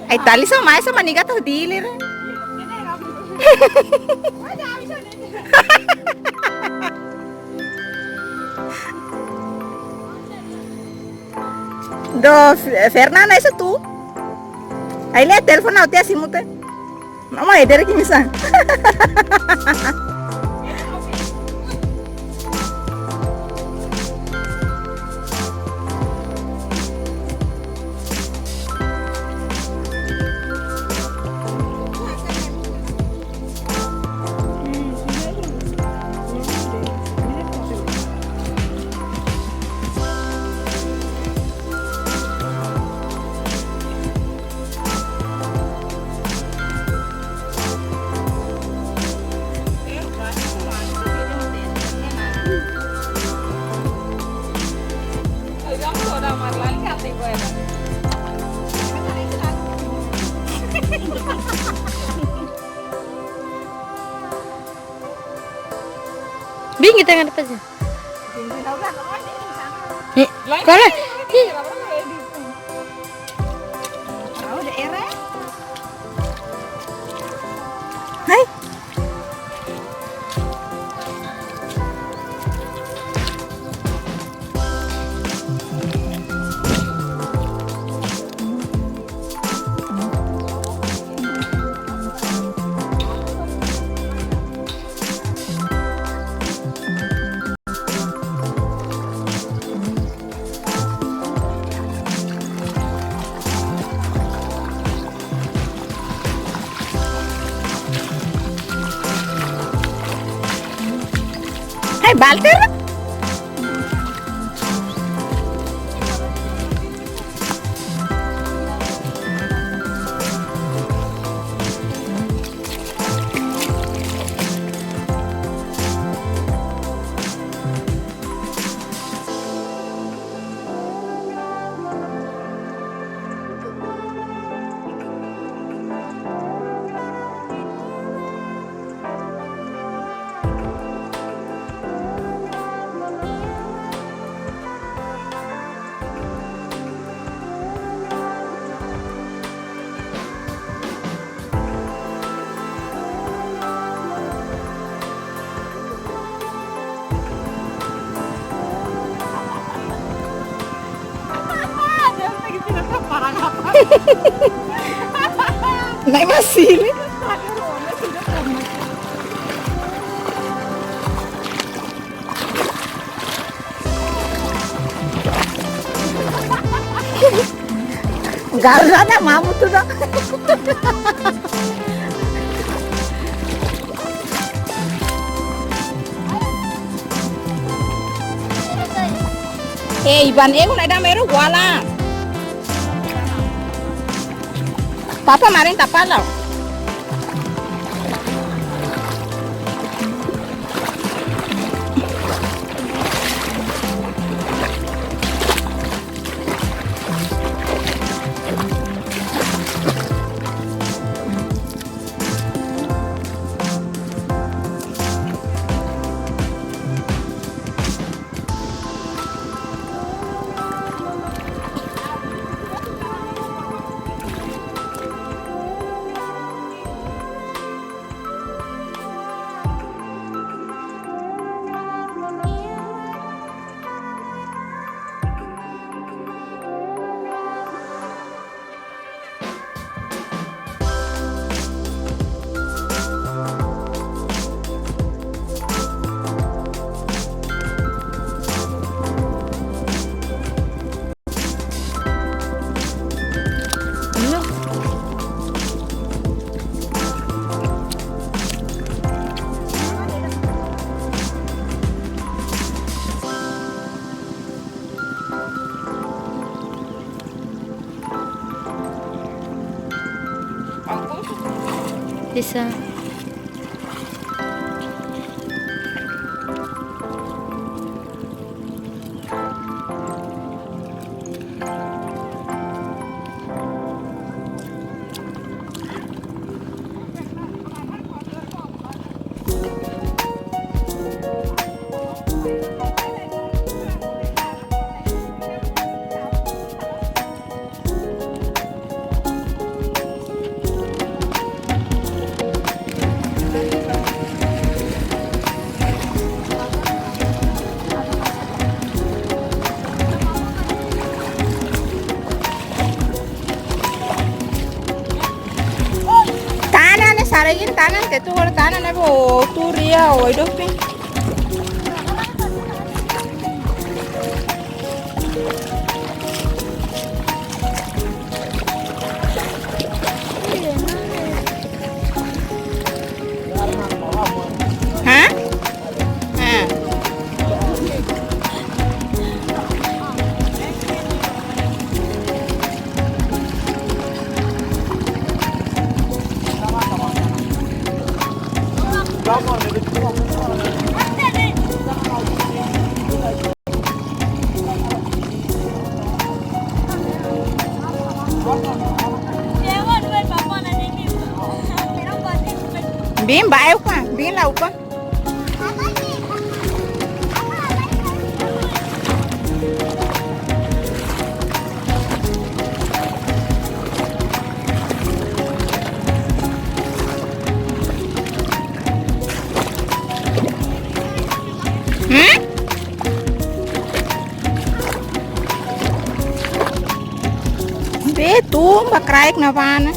Ai tali sa mais sa maniga to dili re. Do Fernanda isso tu? Aí le telefone até assim mute. Mama eder que misa. Bingi tangan apa sih? Kalau Hai. Hai balter. Naik masih ini. Garana mamu tuh dah. Iban aku nak dah meru wala. Papa marin tapalaw. Bisa. karengin tanan ke tu kalau tanan apa turia o itu pun. Hah? Hah. Bin bae qua, bin lau qua. Be tu bakraik na pana.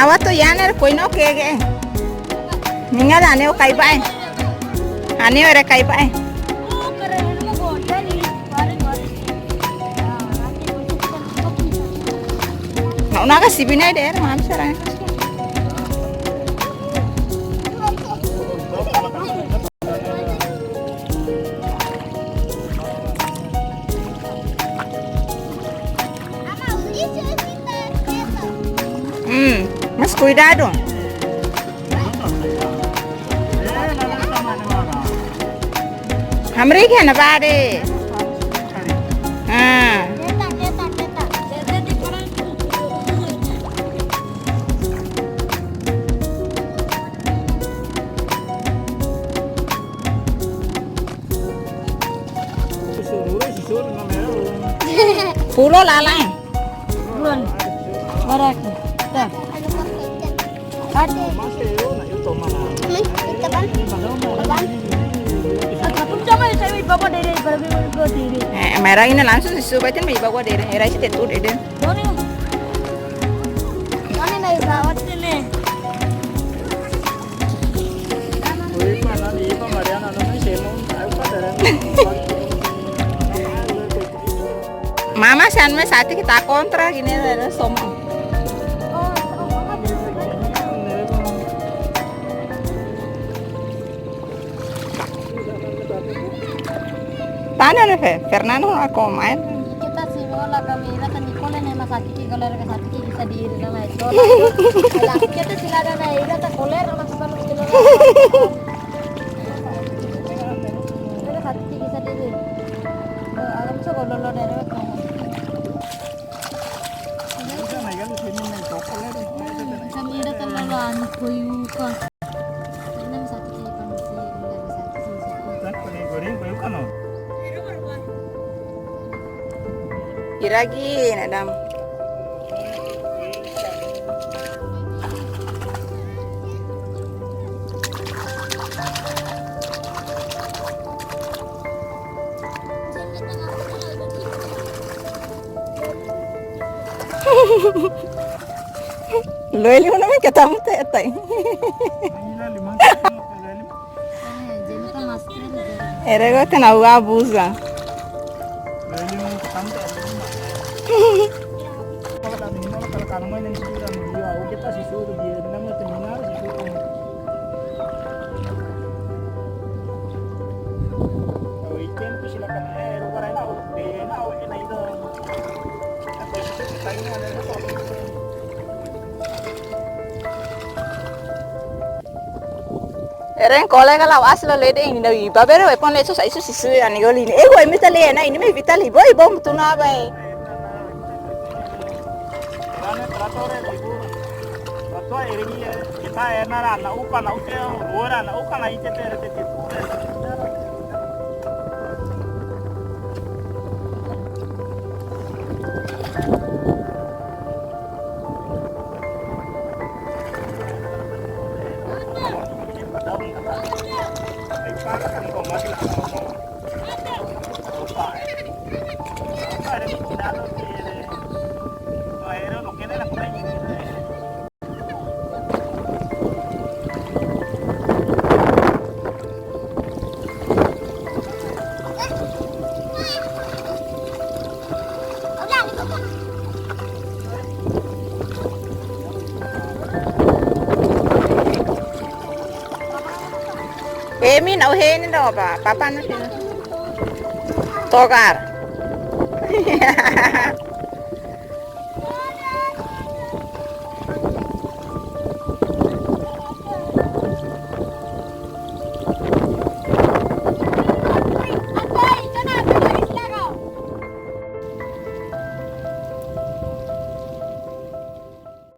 Awa to yaner koi no kege. Ninga dane o kai bai. Ane ore kai bai. Na unaga sibinai der mam sara. Mas cuidado. Hamre ke na bade. Pulo lalang. Bulan. Barak. Dah. Merah ini langsung disubatin mai bawa dere. Era sih tetu dere. Mama san me sati kita kontra gini ada somo. Tanya nih, Fernando aku main. Kita sih bola kami rata Nicole nih mas Atiki koler ke Atiki bisa diirin nama itu. Lagi kita sih ada nih rata koler mas kalau kilo. Kita Atiki bisa diirin. Alam so kalau lo dari mana? Kami rata lo anu koyu kan. Ini mas Atiki kami sih dari Atiki. Iragi nadam. Loeli mana me ketemu tetai. Erego tenaga abusa. Eren kole kalau aslo le ding no iba pero e pon le so sai so sisu ani goli ni. E go mi tale na ini me vitali boy bom tu na bai. Rane tratore dibu. Atwa eringi kita enara na upa na uke ora na uka na itete rete tipu. Min au he ni do ba papa na sini. Togar.